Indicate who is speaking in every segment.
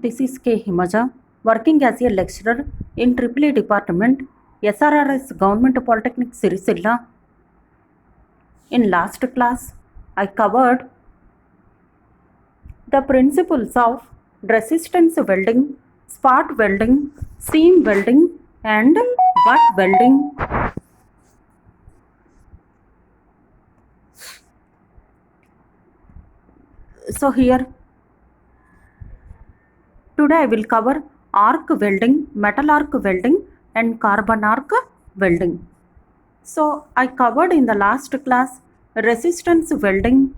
Speaker 1: This is K. Himaja, working as a lecturer in EEE Department, SRRS Government Polytechnic Sirisilla. In last class, I covered the principles of resistance welding, spot welding, seam welding, and butt welding. So here, today I will cover arc welding, metal arc welding, and carbon arc welding. So I covered in the last class resistance welding,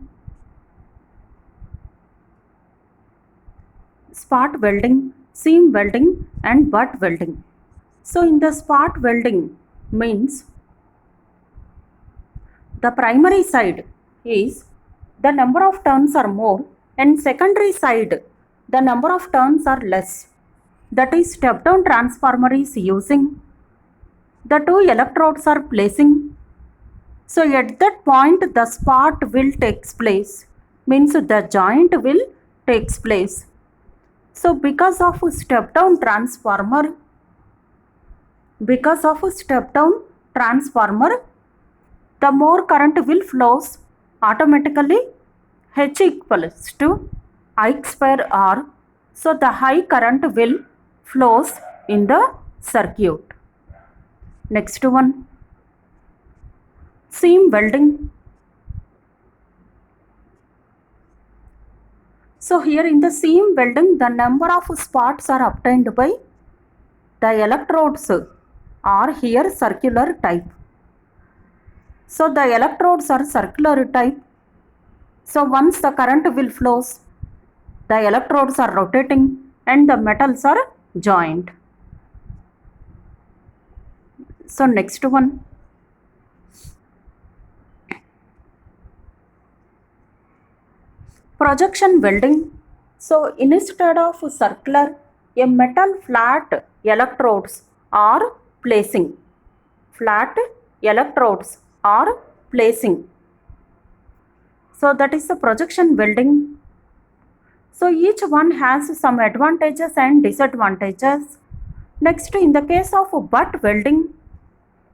Speaker 1: spot welding, seam welding, and butt welding. So in the spot welding means the primary side is the number of turns are more, and secondary side the number of turns are less. That is, step down transformer is using, the two electrodes are placing. So at that point the spot will takes place, means the joint will takes place. So because of step down transformer, the more current will flows automatically. H equals to I square R. So the high current will flows in the circuit. Next one, seam welding. So here in the seam welding, the number of spots are obtained by the electrodes are here circular type. So the electrodes are circular type. So once the current will flows, the electrodes are rotating and the metals are joined. So next one, projection welding. So instead of circular, a metal flat electrodes are placing. So that is the projection welding. So each one has some advantages and disadvantages. Next, in the case of butt welding,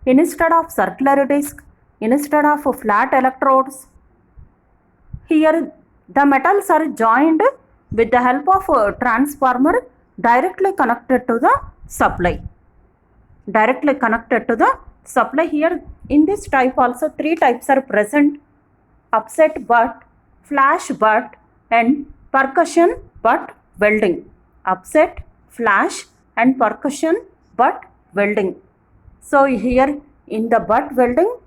Speaker 1: instead of circular disc, instead of flat electrodes, here the metals are joined with the help of a transformer directly connected to the supply. Here in this type also three types are present: upset butt, flash butt, and percussion butt welding. Upset, flash, and percussion butt welding. So here in the butt welding,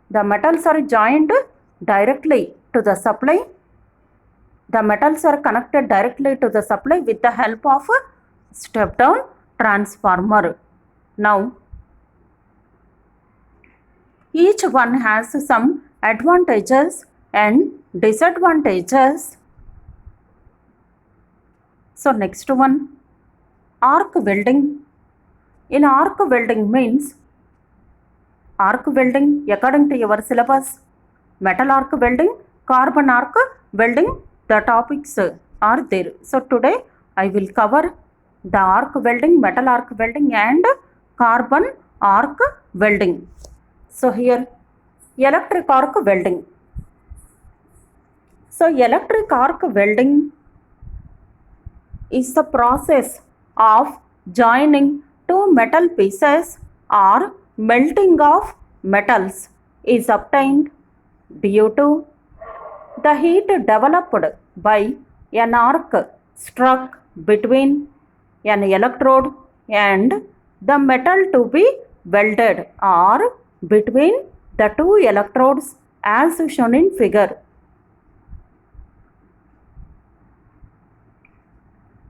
Speaker 1: the metals are joined directly to the supply. The metals are connected directly to the supply with the help of a step down transformer. Now, each one has some advantages and disadvantages. So next one, arc welding. In arc welding means, arc welding according to your syllabus, metal arc welding, carbon arc welding, the topics are there. So today I will cover the arc welding, metal arc welding, and carbon arc welding. So here, electric arc welding. So electric arc welding is the process of joining two metal pieces or melting of metals is obtained due to the heat developed by an arc struck between an electrode and the metal to be welded, or between the two electrodes as shown in figure.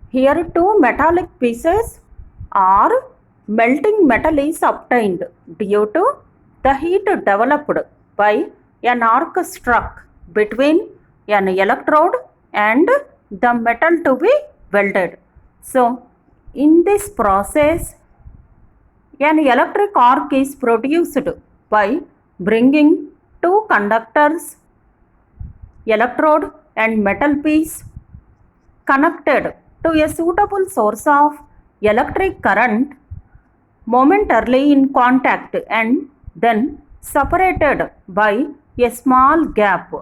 Speaker 1: Here two metallic pieces or melting metal is obtained due to the heat developed by an arc struck between an electrode and the metal to be welded. So in this process, an electric arc is produced by bringing two conductors, electrode and metal piece, connected to a suitable source of electric current momentarily in contact and then separated by a small gap.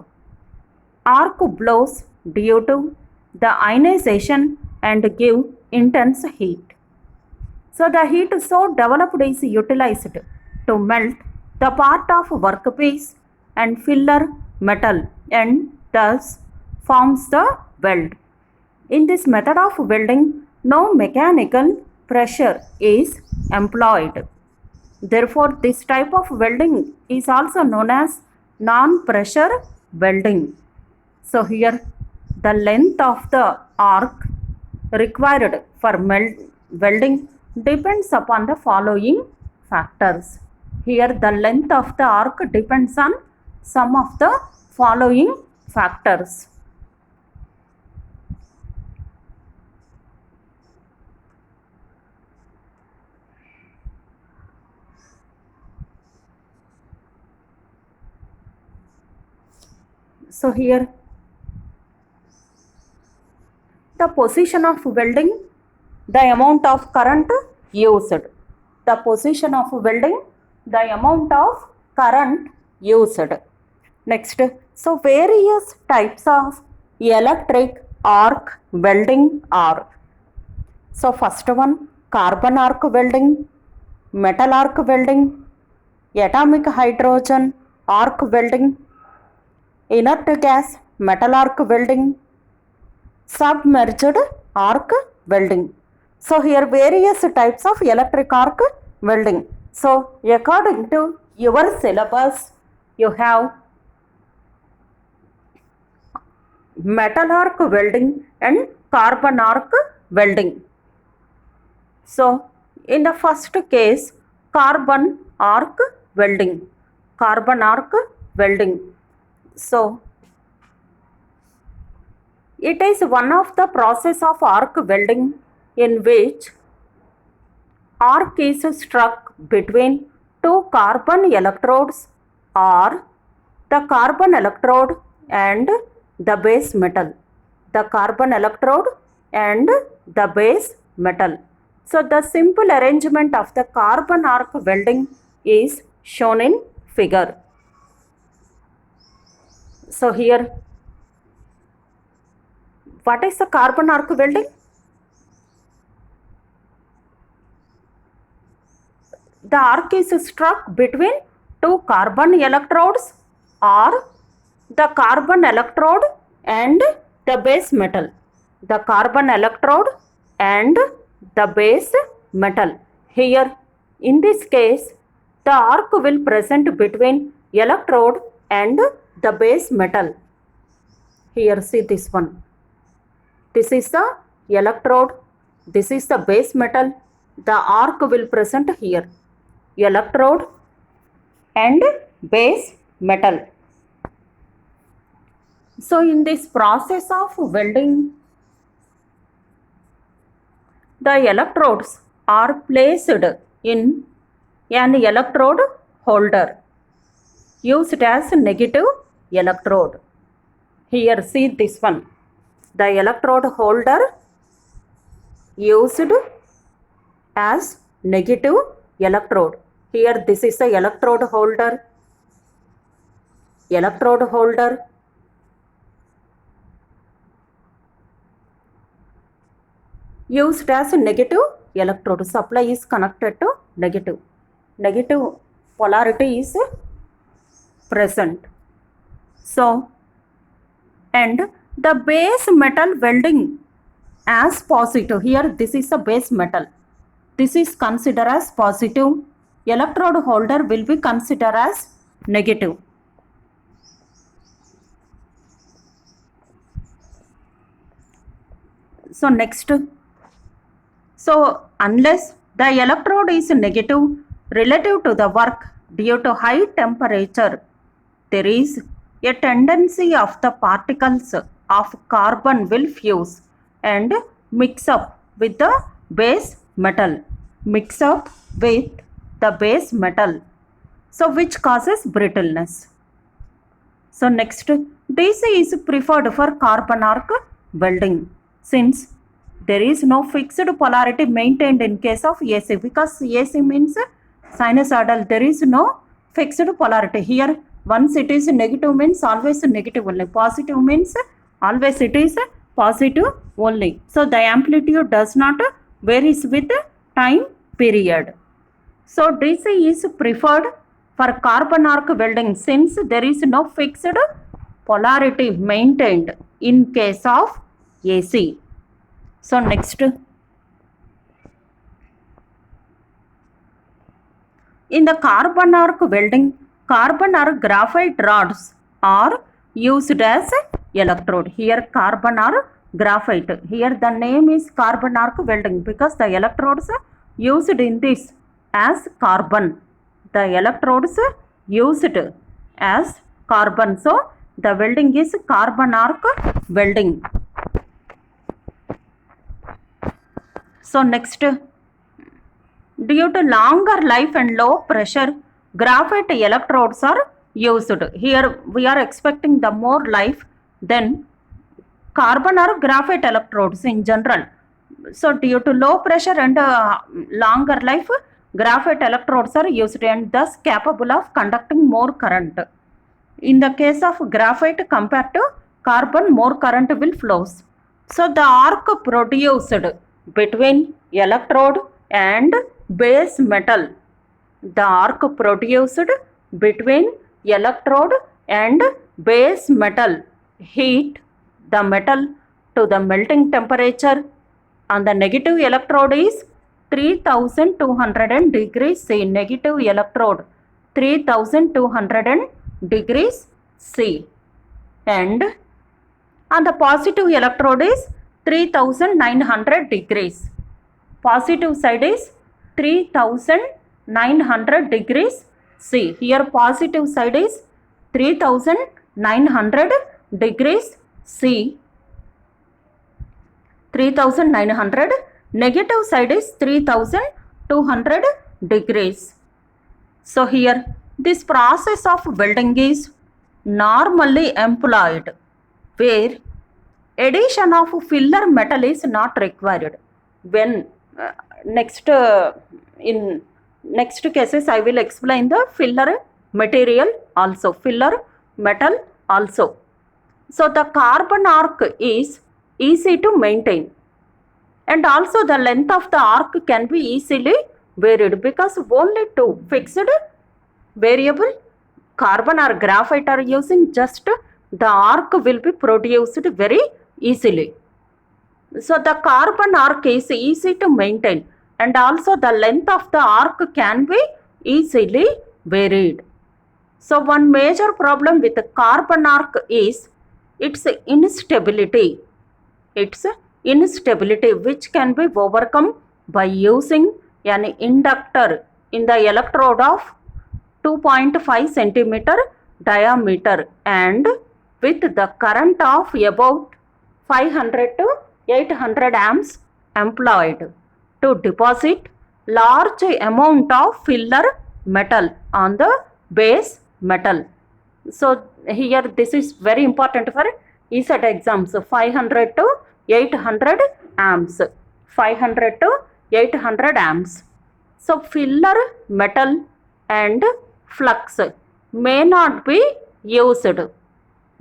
Speaker 1: Arc blows due to the ionization and give intense heat. So the heat so developed is utilized to melt the part of workpiece and filler metal and thus forms the weld. In this method of welding, no mechanical pressure is employed. Therefore, this type of welding is also known as non-pressure welding. So here the length of the arc required for welding depends upon the following factors. Here the length of the arc depends on some of the following factors. So here the position of welding, the amount of current used. The position of welding, the amount of current used. Next, so various types of electric arc welding are. So first one, carbon arc welding, metal arc welding, atomic hydrogen arc welding, inert gas metal arc welding, submerged arc welding. So here various types of electric arc welding. So according to your syllabus, you have metal arc welding and carbon arc welding. So in the first case, carbon arc welding. Carbon arc welding. So it is one of the process of arc welding in which arc is struck between two carbon electrodes or the carbon electrode and the base metal. The carbon electrode and the base metal. So the simple arrangement of the carbon arc welding is shown in figure. So here, what is the carbon arc welding? The arc is struck between two carbon electrodes or the carbon electrode and the base metal. The carbon electrode and the base metal. Here, in this case, the arc will present between electrode and the base metal. Here, see this one. This is the electrode. This is the base metal. The arc will present here. Electrode and base metal. So in this process of welding, the electrodes are placed in an electrode holder used as negative electrode. Here, see this one. The electrode holder used as negative electrode. Here, this is the electrode holder. Electrode holder. Used as negative electrode. Supply is connected to negative. Negative polarity is present. So, and the base metal welding as positive. Here, this is the base metal. This is considered as positive. Electrode holder will be considered as negative. So next, so unless the electrode is negative relative to the work due to high temperature, there is a tendency of the particles of carbon will fuse and mix up with the base metal. Mix up with the base metal. So which causes brittleness. So next, DC is preferred for carbon arc welding since there is no fixed polarity maintained in case of AC, because AC means sinusoidal. There is no fixed polarity. Here once it is negative means always negative only, positive means always it is positive only. So the amplitude does not varies with time period. So DC is preferred for carbon arc welding since there is no fixed polarity maintained in case of AC. So next, in the carbon arc welding, carbon arc graphite rods are used as electrode. Here carbon arc graphite. Here the name is carbon arc welding because the electrodes used in this as carbon. The electrodes used as carbon. So the welding is carbon arc welding. So next, due to longer life and low pressure, graphite electrodes are used. Here we are expecting the more life than carbon or graphite electrodes in general. So due to low pressure and longer life, graphite electrodes are used and thus capable of conducting more current. In the case of graphite compared to carbon, more current will flows. So the arc produced between electrode and base metal, the arc produced between electrode and base metal heat the metal to the melting temperature on the negative electrode is 3200 degrees C. Negative electrode 3200 degrees C, and on the positive electrode is 3900 degrees. Positive side is 3900 degrees C. Here positive side is 3900 degrees C. 3900. Negative side is 3200 degrees. So here this process of welding is normally employed where addition of filler metal is not required. When in next cases I will explain the filler material also, filler metal also. So the carbon arc is easy to maintain, and also the length of the arc can be easily varied because only two fixed variable carbon or graphite are using, just the arc will be produced very easily. So the carbon arc is easy to maintain, and also the length of the arc can be easily varied. So one major problem with the carbon arc is its instability. Its instability, which can be overcome by using an inductor in the electrode of 2.5 centimeter diameter and with the current of about 500 to 800 amps employed to deposit large amount of filler metal on the base metal. So here this is very important for ESET exams. 500 to 800 amps. 500 to 800 amps. So filler metal and flux may not be used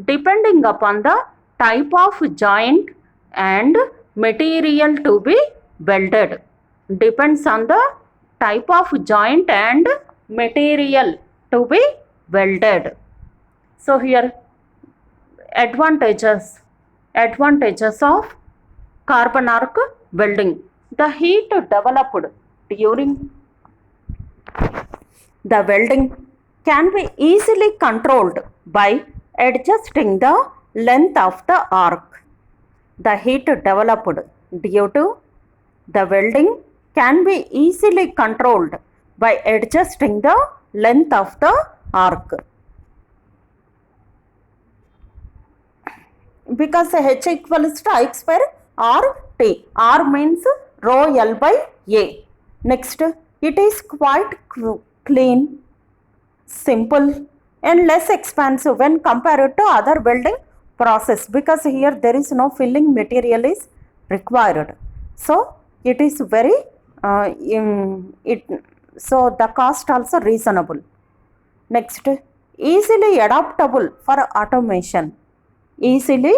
Speaker 1: depending upon the type of joint and material to be welded. Depends on the type of joint and material to be welded. So here advantages of carbon arc welding. The heat developed during the welding can be easily controlled by adjusting the length of the arc. The heat developed due to the welding can be easily controlled by adjusting the length of the arc. Because H equals to I square RT. R means rho L by A. Next, it is quite clean, simple and less expensive when compared to other welding process, because here there is no filling material is required. So it is very it so the cost also reasonable. Next, easily adaptable for automation. Easily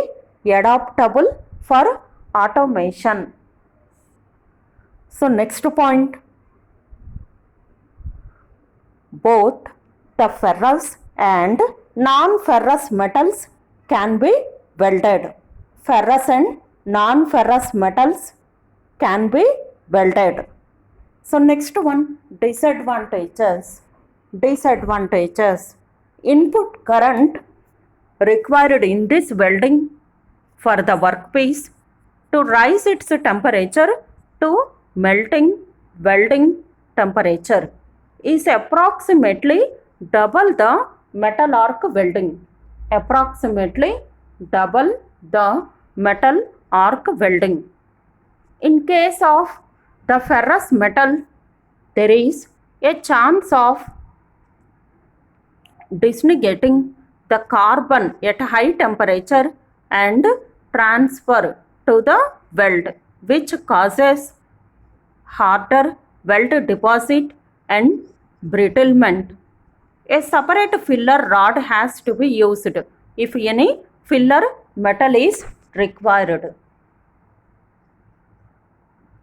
Speaker 1: adaptable for automation. So next point, both the ferrous and non-ferrous metals can be welded. Ferrous and non-ferrous metals can be welded. So next one, disadvantages. Disadvantages. Input current required in this welding for the workpiece to rise its temperature to melting welding temperature is approximately double the metal arc welding. Approximately double the metal arc welding. In case of the ferrous metal, there is a chance of disintegrating the carbon at high temperature and transfer to the weld, which causes harder weld deposit and brittlement. A separate filler rod has to be used if any filler metal is required.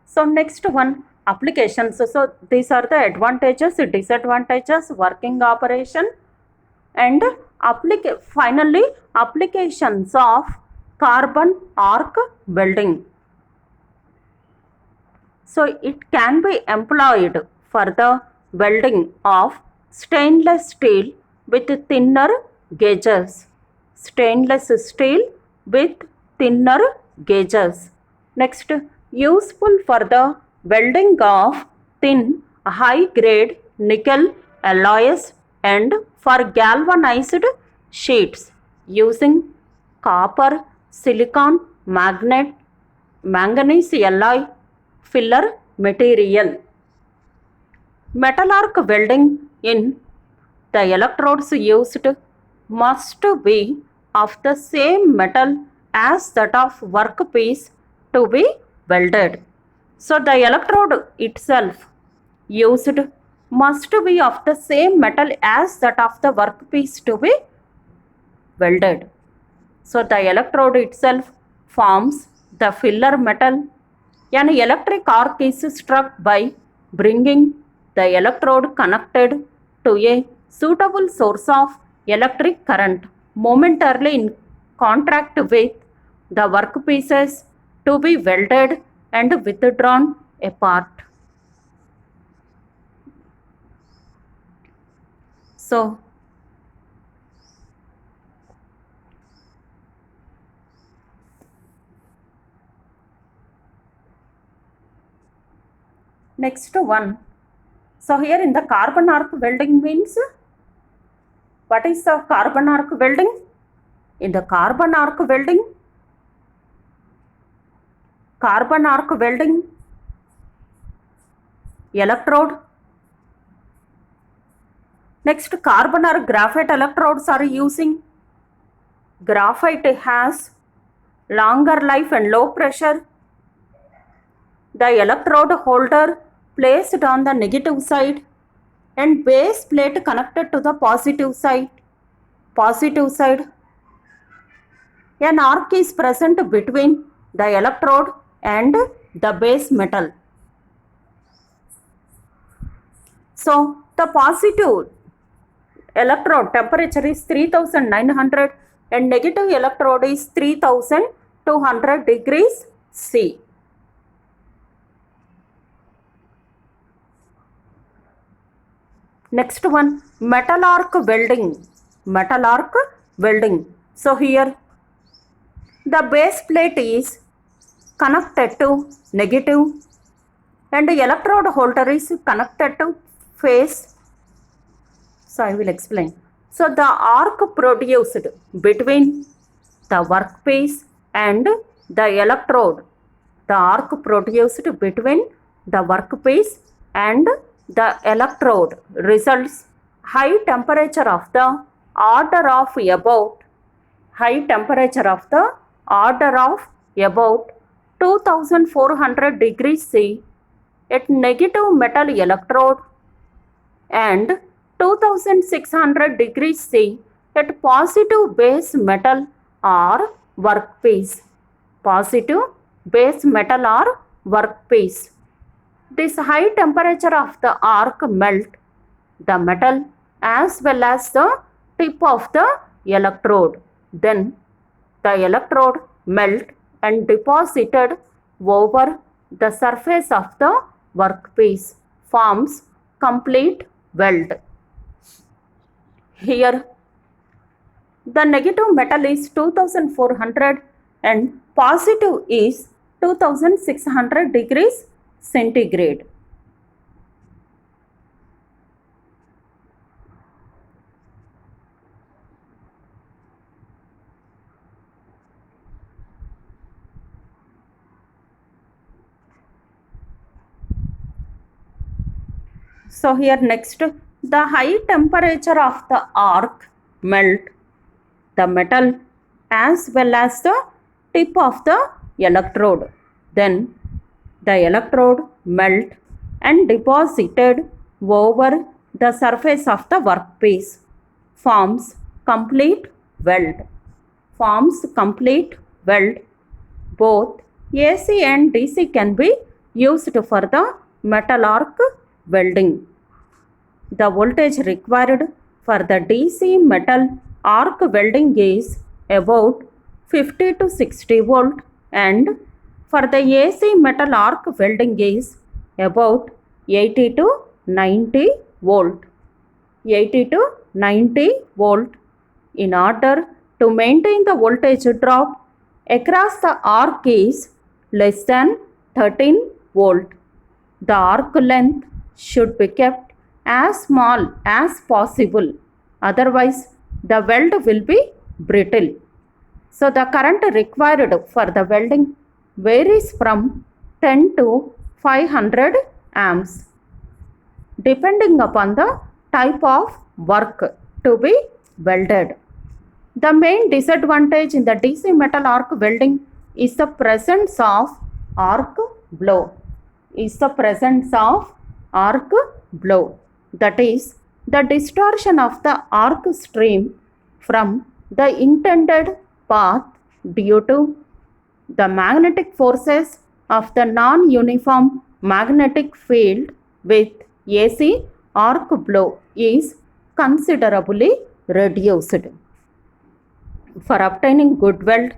Speaker 1: So next one, applications. So these are the advantages, disadvantages, working operation, and finally applications of carbon arc welding. So it can be employed for the welding of stainless steel with thinner gauges. Stainless steel with thinner gauges. Next, useful for the welding of thin high grade nickel alloys and for galvanized sheets using copper, silicon, manganese alloy filler material. Metal arc welding in the electrodes used must be of the same metal as that of workpiece to be welded. So the electrode itself used must be of the same metal as that of the workpiece to be welded. So the electrode itself forms the filler metal. An electric arc is struck by bringing the electrode connected to a suitable source of electric current momentarily in contact with the workpieces to be welded and withdrawn apart. So next one. So here in the carbon arc welding means, what is the carbon arc welding? In the carbon arc welding, electrode. Next, carbon or graphite electrodes are using. Graphite has longer life and low pressure. The electrode holder placed on the negative side and base plate connected to the positive side. An arc is present between the electrode and the base metal. So the positive electrode temperature is 3900 and negative electrode is 3200 degrees C. Next one, metal arc welding. So here the base plate is connected to negative and the electrode holder is connected to face. So I will explain. So the arc produced between the workpiece and the electrode, results high temperature of the order of about 2400 degrees C at negative metal electrode and 2600 degrees C at positive base metal or workpiece. Positive base metal or workpiece. This high temperature of the arc melt the metal as well as the tip of the electrode. Then the electrode melt and deposited over the surface of the workpiece forms complete weld. Here the negative metal is 2400 and positive is 2600 degrees centigrade. So here next, the high temperature of the arc melt the metal as well as the tip of the electrode. Then the electrode melt and deposited over the surface of the workpiece forms complete weld. Forms complete weld. Both AC and DC can be used for the metal arc welding. The voltage required for the DC metal arc welding is about 50 to 60 volt and for the AC metal arc welding is about 80 to 90 volt. 80 to 90 volt. In order to maintain the voltage drop across the arc is less than 13 volt. The arc length should be kept as small as possible, otherwise the weld will be brittle. So the current required for the welding varies from 10 to 500 amps depending upon the type of work to be welded. The main disadvantage in the DC metal arc welding is the presence of arc blow. That is the distortion of the arc stream from the intended path due to the magnetic forces of the non-uniform magnetic field with AC arc blow is considerably reduced. For obtaining good weld,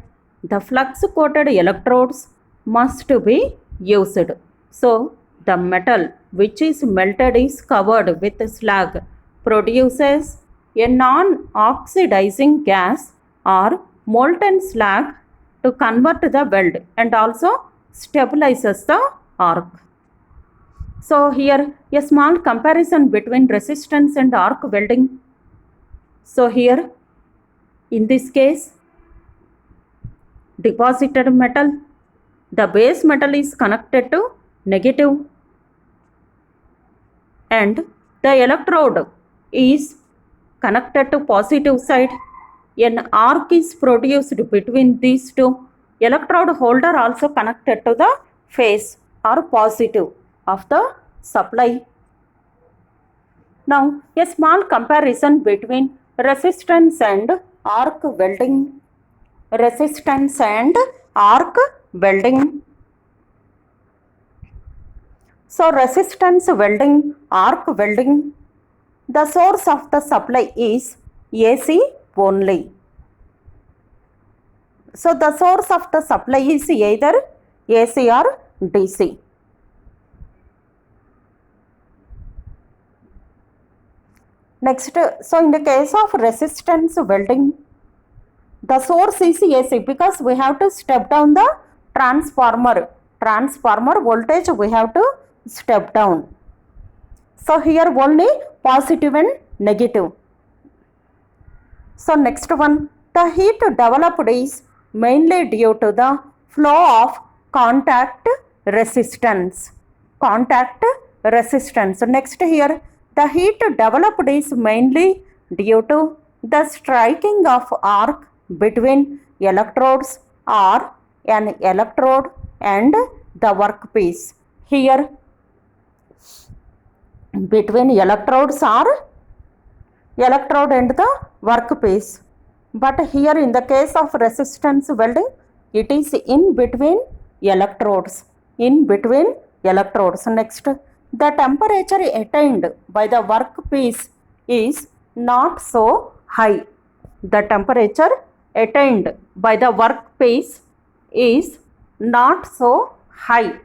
Speaker 1: the flux-coated electrodes must be used. So, the metal which is melted is covered with slag produces a non-oxidizing gas or molten slag to convert the weld and also stabilizes the arc. So here a small comparison between resistance and arc welding. So here in this case deposited metal, the base metal is connected to negative and the electrode is connected to positive side. An arc is produced between these two. Electrode holder also connected to the face or positive of the supply. Now a small comparison between resistance and arc welding. Resistance and arc welding. So resistance welding, arc welding, the source of the supply is AC only. So the source of the supply is either AC or DC. Next, so in the case of resistance welding, the source is AC because we have to step down the transformer. Transformer voltage we have to step down. So here only positive and negative. So next one, the heat developed is mainly due to the flow of contact resistance. Contact resistance. So next here, the heat developed is mainly due to the striking of arc between electrodes or an electrode and the workpiece. Here between electrodes are electrode and the workpiece, but here in the case of resistance welding it is in between electrodes, in between electrodes. Next, the temperature attained by the workpiece is not so high. The temperature attained by the workpiece is not so high.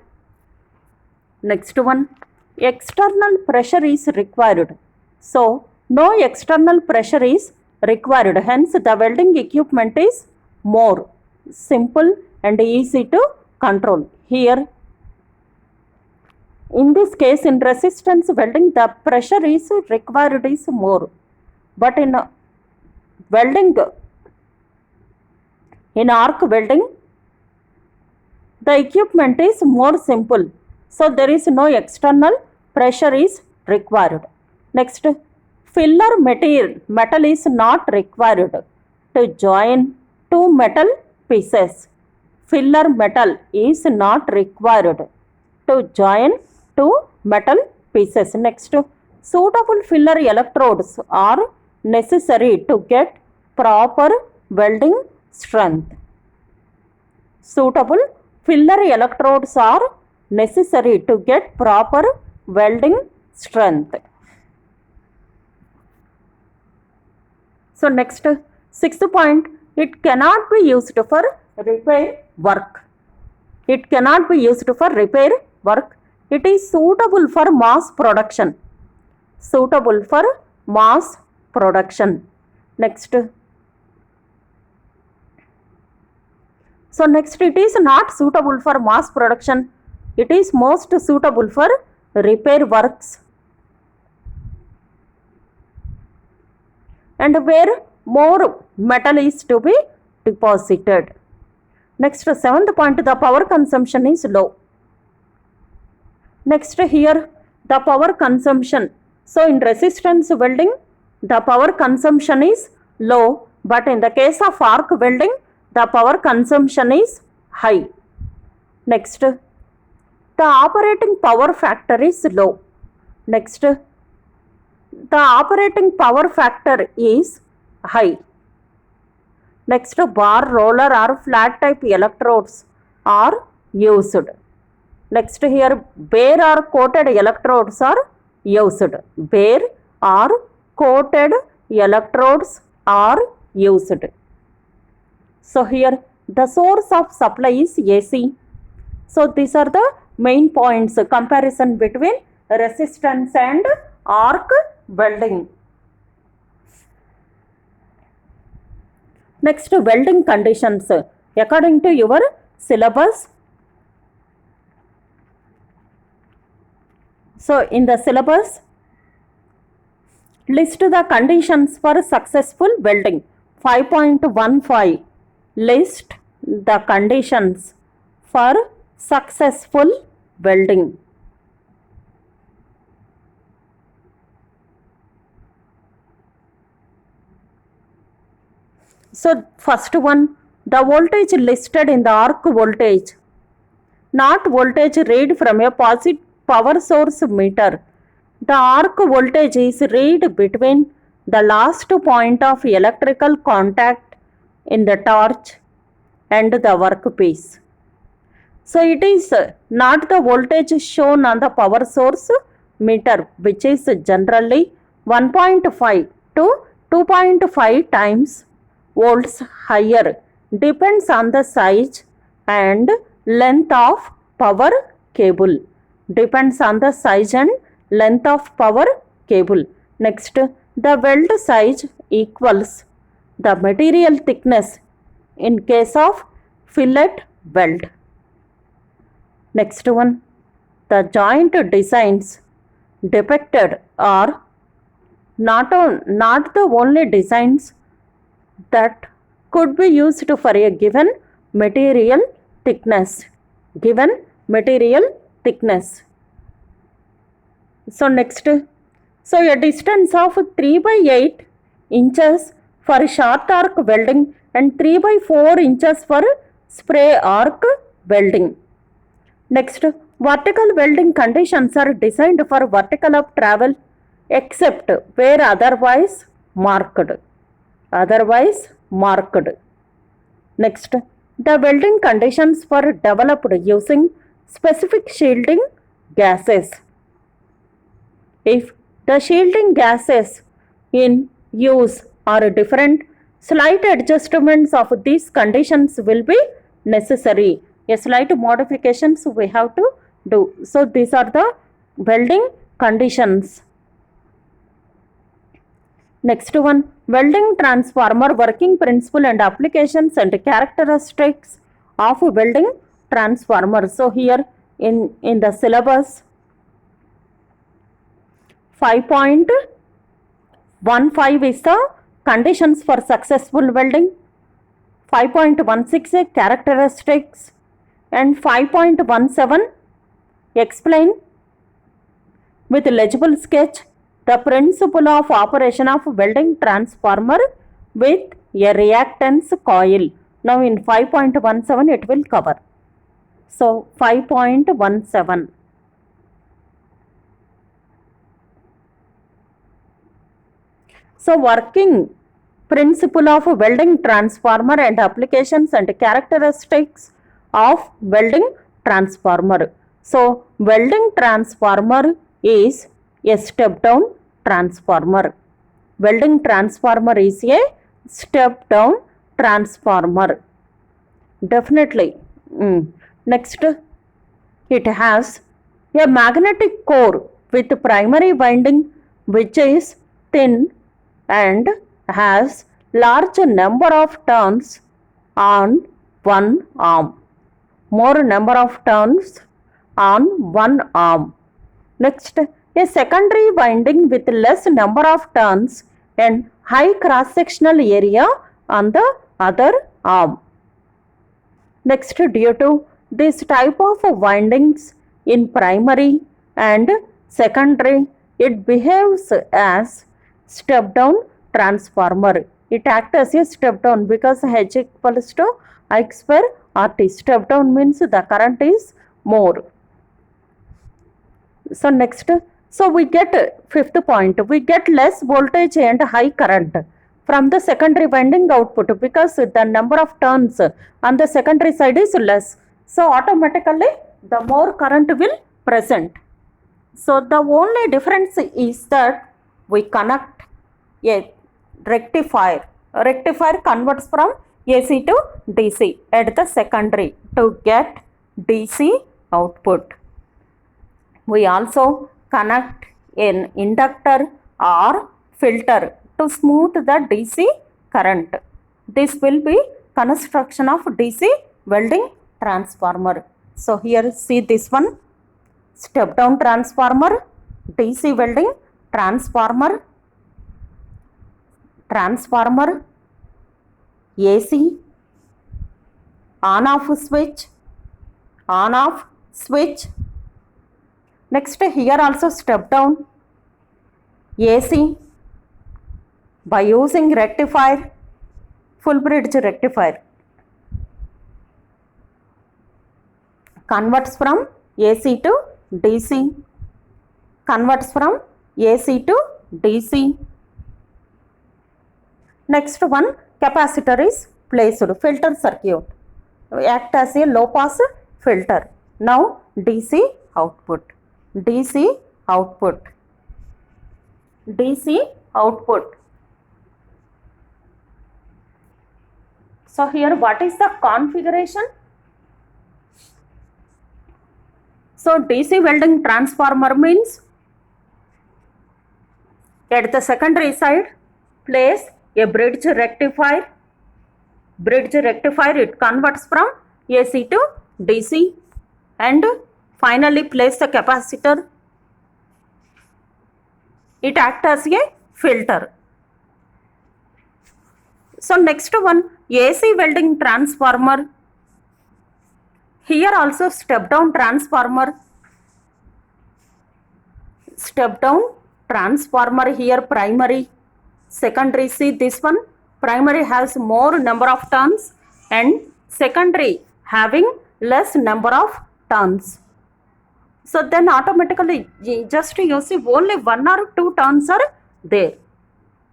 Speaker 1: Next one, external pressure is required. So no external pressure is required, hence the welding equipment is more simple and easy to control. Here in this case, in resistance welding the pressure is required is more, but in welding, in arc welding the equipment is more simple, so there is no external pressure is required. Next, filler metal is not required to join two metal pieces. Filler metal is not required to join two metal pieces. Next, suitable filler electrodes are necessary to get proper welding strength. Suitable filler electrodes are necessary to get proper welding strength. So next, sixth point, it cannot be used for repair work. It cannot be used for repair work. It is suitable for mass production. Suitable for mass production. Next, so next, it is not suitable for mass production. It is most suitable for repair works and where more metal is to be deposited. Next, seventh point, the power consumption is low. Next, here the power consumption. So in resistance welding the power consumption is low, but in the case of arc welding the power consumption is high. Next, the operating power factor is low. Next, the operating power factor is high. Next, bar, roller or flat type electrodes are used. Next, here bare or coated electrodes are used. Bare or coated electrodes are used. So here the source of supply is AC. So these are the main points, comparison between resistance and arc welding. Next, welding conditions according to your syllabus. So in the syllabus, list the conditions for successful welding. 5.15, list the conditions for successful welding. So first one, the voltage listed in the arc voltage, not voltage read from a positive power source meter. The arc voltage is read between the last point of electrical contact in the torch and the workpiece. So it is not the voltage shown on the power source meter, which is generally 1.5 to 2.5 times volts higher, depends on the size and length of power cable. Depends on the size and length of power cable. Next, the weld size equals the material thickness in case of fillet weld. Next one, the joint designs depicted are not the only designs that could be used for a given material thickness. Given material thickness. So next, so a distance of 3/8 inches for short arc welding and 3/4 inches for spray arc welding. Next, vertical welding conditions are designed for vertical up travel except where otherwise marked. Otherwise marked. Next, the welding conditions were developed using specific shielding gases. If the shielding gases in use are different, slight adjustments of these conditions will be necessary. A slight modifications we have to do. So these are the welding conditions. Next one, welding transformer working principle and applications and characteristics of welding transformer. So here in the syllabus 5.15 is the conditions for successful welding, 5.16 characteristics, and 5.17 explain with legible sketch the principle of operation of welding transformer with a reactance coil. Now in 5.17 it will cover. So 5.17. So working principle of welding transformer and applications and characteristics of welding transformer. So welding transformer is a step down transformer. Welding transformer is a step down transformer. Definitely. Next, it has a magnetic core with primary winding which is thin and has large number of turns on one arm. More number of turns on one arm. Next, a secondary winding with less number of turns and high cross-sectional area on the other arm. Next, due to this type of windings in primary and secondary, it behaves as step down transformer. It acts as a step down because H equals to I square RT. Step down means the current is more. So next, so we get fifth point, we get less voltage and high current from the secondary winding output because the number of turns on the secondary side is less. So automatically the more current will present. So the only difference is that we connect a rectifier. A rectifier converts from AC to DC at the secondary to get DC output. We also connect an inductor or filter to smooth the DC current. This will be construction of DC welding transformer. So here see this one, step down transformer, DC welding transformer, AC, on off switch. Next, here also step down AC by using rectifier, full bridge rectifier, converts from AC to DC, converts from AC to DC. Next one, capacitor is placed, filter circuit, act as a low pass filter. Now DC output. DC output. So here what is the configuration? So DC welding transformer means at the secondary side place a bridge rectifier. It converts from AC to DC and finally place the capacitor. It acts as a filter. So next one, AC welding transformer. Here also step down transformer. Here primary, secondary. See this one, primary has more number of turns and secondary having less number of turns. So then automatically just you see only 1 or 2 turns are there.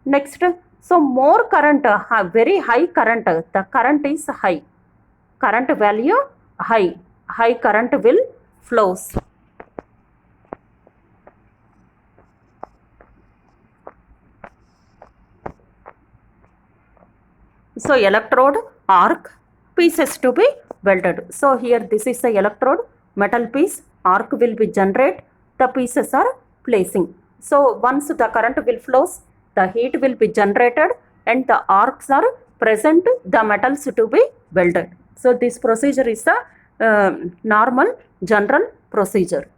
Speaker 1: Next, so more current, very high current, the current is high. Current value high. High current will flows. So electrode, arc, pieces to be welded. So here this is the electrode, metal piece, arc will be generated, the pieces are placing. So once the current will flows, the heat will be generated and the arcs are present, the metals to be welded. So this procedure is the normal general procedure.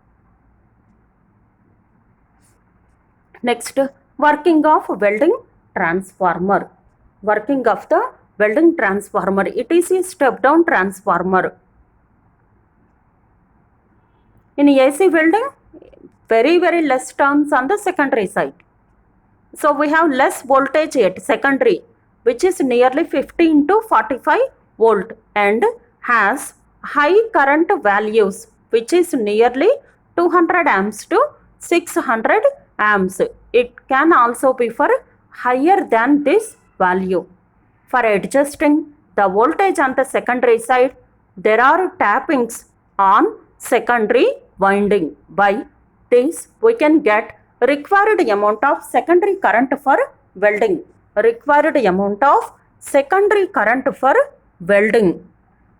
Speaker 1: Next, working of welding transformer. Working of the welding transformer. It is a step down transformer. In AC welding, very less turns on the secondary side. So we have less voltage at secondary, which is nearly 15 to 45 volt and has high current values, which is nearly 200 amps to 600 amps. It can also be for higher than this value. For adjusting the voltage on the secondary side, there are tappings on secondary winding. By this, we can get required amount of secondary current for welding. Required amount of secondary current for welding.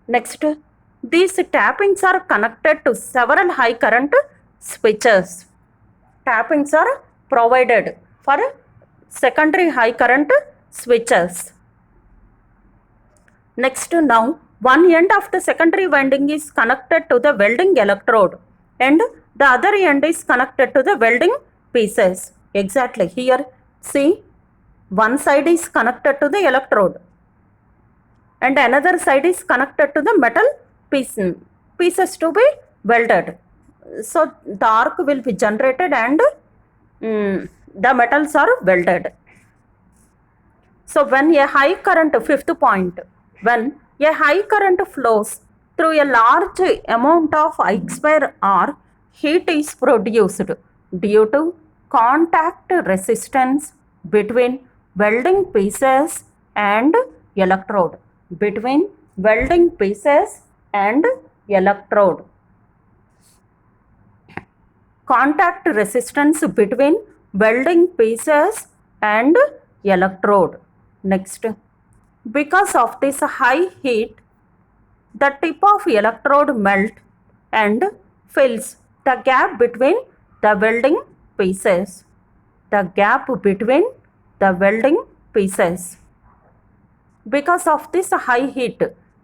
Speaker 1: Next, these tappings are connected to several high current switches. Tappings are provided for secondary high current switches. Next, now one end of the secondary winding is connected to the welding electrode and the other end is connected to the welding pieces. Exactly here, see, one side is connected to the electrode and another side is connected to the metal pieces to be welded. So the arc will be generated and the metals are welded. So when a high current, fifth point, when a high current flows through a large amount of I square R, heat is produced due to contact resistance between welding pieces and electrode. Between welding pieces and electrode. Contact resistance between welding pieces and electrode. Next, because of this high heat, the tip of electrode melt and fills the gap between the welding pieces. The gap between the welding pieces. Because of this high heat,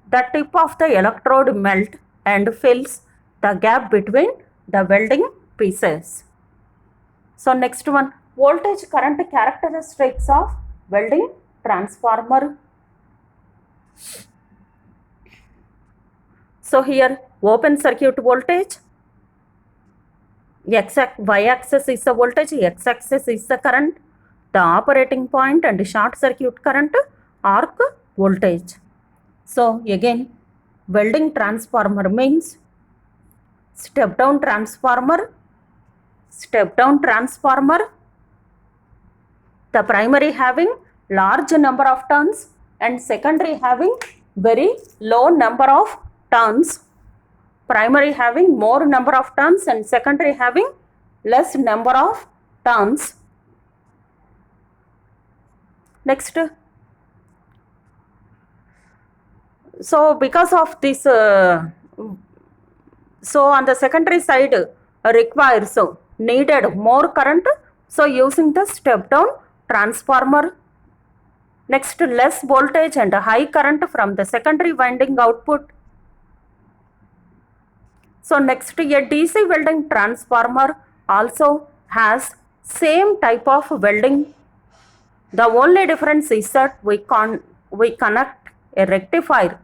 Speaker 1: the tip of the electrode melt and fills the gap between the welding pieces. So next one, voltage current characteristics of welding transformer. So here open circuit voltage, y-axis is the voltage, x-axis is the current, the operating point and short circuit current, arc voltage. So again, welding transformer means step down transformer, the primary having large number of turns and secondary having very low number of turns. Primary having more number of turns and secondary having less number of turns. Next, so because of this, so on the secondary side requires needed more current, so using the step down transformer. Next, less voltage and high current from the secondary winding output. So next, a DC welding transformer also has same type of welding. The only difference is that we connect a rectifier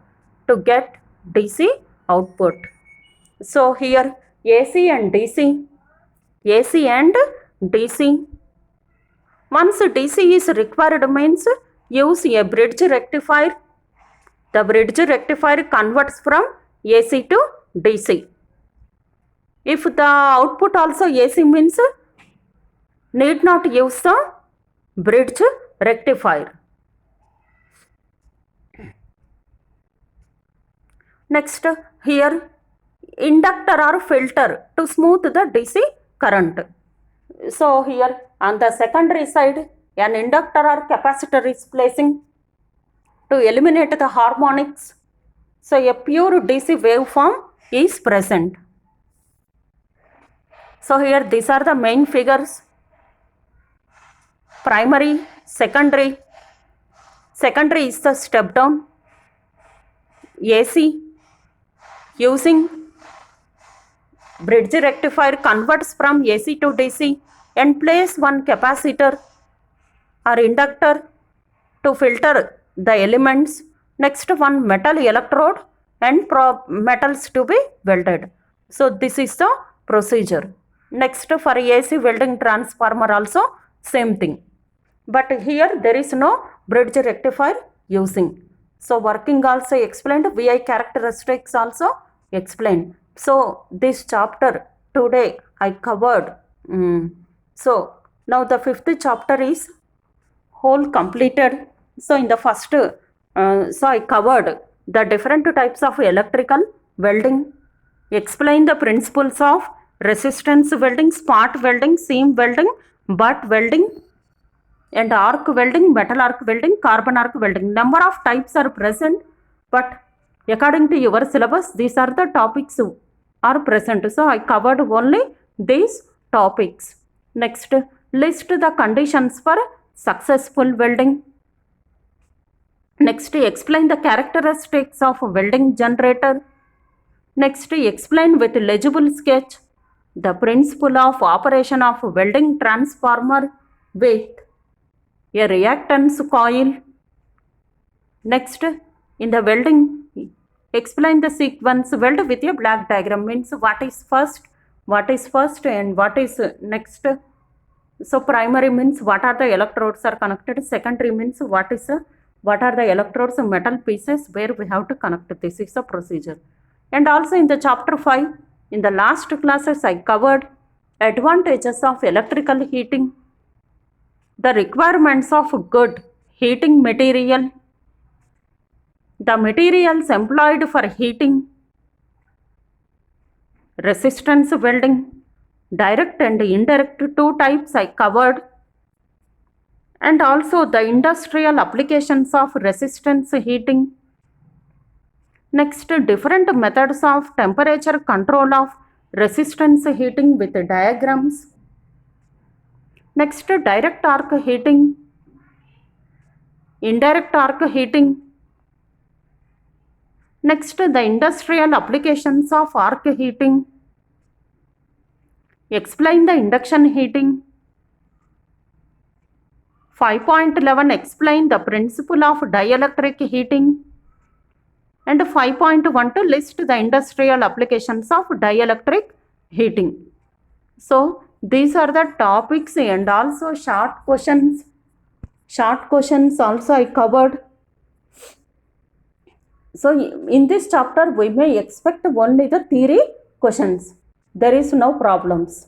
Speaker 1: to get DC output. So here AC and DC. Once DC is required means use a bridge rectifier. The bridge rectifier converts from AC to DC. If the output also AC means need not use the bridge rectifier. Next, here inductor or filter to smooth the DC current. So here on the secondary side, an inductor or capacitor is placing to eliminate the harmonics. So a pure DC waveform is present. So here these are the main figures: primary, secondary. Secondary is the step down. AC using bridge rectifier converts from AC to DC and place one capacitor or inductor to filter the elements. Next, one metal electrode and metals to be welded. So this is the procedure. Next, for AC welding transformer also same thing, but here there is no bridge rectifier using. So working also explained, VI characteristics also explained. So this chapter today I covered. So now the fifth chapter is whole completed. So in the first, so I covered the different types of electrical welding, explain the principles of resistance welding, spot welding, seam welding, butt welding, and arc welding, metal arc welding, carbon arc welding. Number of types are present, but according to your syllabus, these are the topics are present. So I covered only these topics. Next, list the conditions for successful welding. Next, explain the characteristics of welding generator. Next, explain with legible sketch the principle of operation of welding transformer with a reactance coil. Next, in the welding, explain the sequence. Weld with a black diagram means what is first and what is next. So primary means what are the electrodes are connected. Secondary means what are the electrodes, metal pieces where we have to connect. This is the procedure. And also in the chapter 5, in the last classes I covered advantages of electrical heating, the requirements of good heating material, the materials employed for heating, resistance welding, direct and indirect two types I covered, and also the industrial applications of resistance heating. Next, different methods of temperature control of resistance heating with diagrams. Next, direct arc heating, indirect arc heating. Next, the industrial applications of arc heating. Explain the induction heating. 5.11 explain the principle of dielectric heating. And 5.12 list the industrial applications of dielectric heating. So these are the topics and also short questions. Short questions also I covered. So in this chapter we may expect only the theory questions. There is no problems.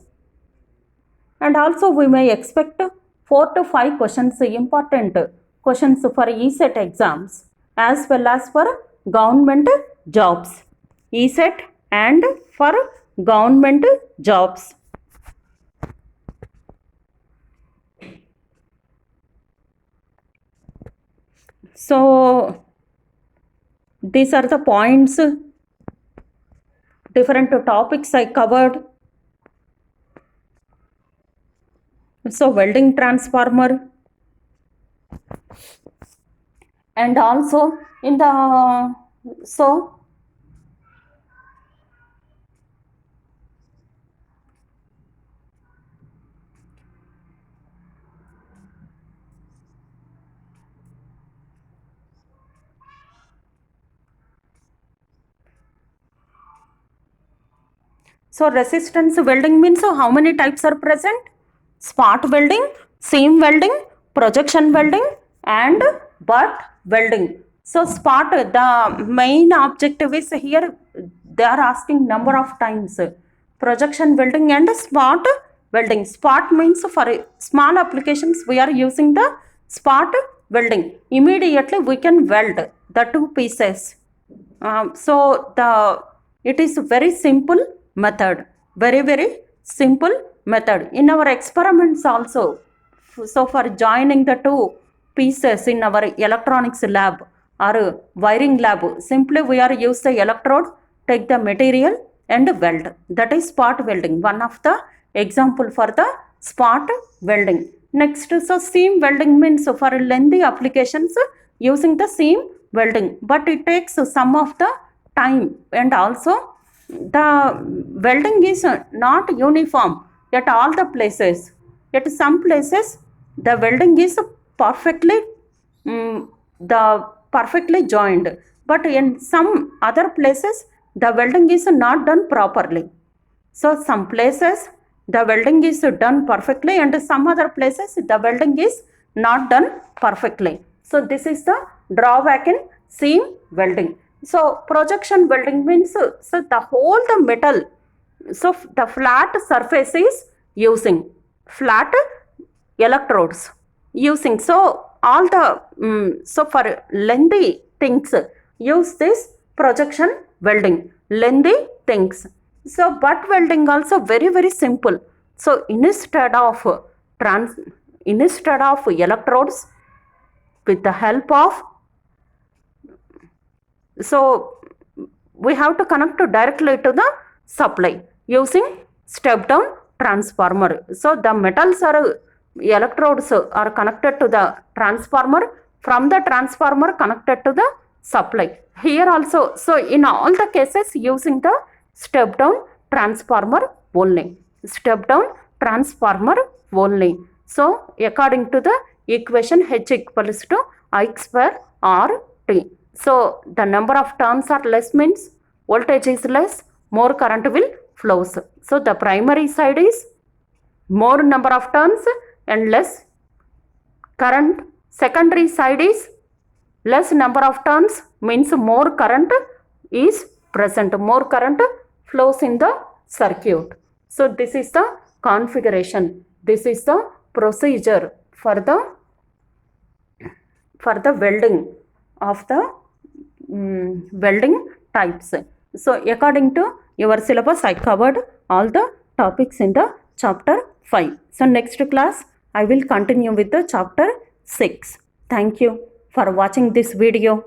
Speaker 1: And also we may expect 4 to 5 questions, important questions for ESET exams as well as for government jobs. ESET and for government jobs. So these are the points, different topics I covered. So welding transformer, and also in the so resistance welding means how many types are present? Spot welding, seam welding, projection welding, and butt welding. So spot, the main objective is here they are asking number of times. projection welding and spot welding. Spot means for small applications we are using the spot welding. Immediately we can weld the two pieces. So it is very simple method, very simple method. In our experiments also, so for joining the two pieces in our electronics lab or wiring lab, simply we are use the electrode, take the material and weld. That is spot welding, one of the example for the spot welding. Next, so seam welding means for lengthy applications using the seam welding, but it takes some of the time, and also the welding is not uniform at all the places. At some places the welding is perfectly perfectly joined, but in some other places the welding is not done properly. So some places the welding is done perfectly and some other places the welding is not done perfectly. So this is the drawback in seam welding. So projection welding means so the whole the metal, so the flat surface is using flat electrodes using. So all the so for lengthy things use this projection welding, lengthy things. So butt welding also very simple. So instead of electrodes, with the help of, so we have to connect directly to the supply using step down transformer. So the metals are electrodes are connected to the transformer, from the transformer connected to the supply. Here also, so in all the cases using the step down transformer only, step down transformer only. So according to the equation H equals to I square RT. So the number of turns are less means voltage is less, more current will flows. So the primary side is more number of turns and less current. Secondary side is less number of turns, means more current is present, more current flows in the circuit. So this is the configuration, this is the procedure for the welding of the welding types. So according to your syllabus I covered all the topics in the chapter 5. So next class I will continue with the chapter 6. Thank you for watching this video.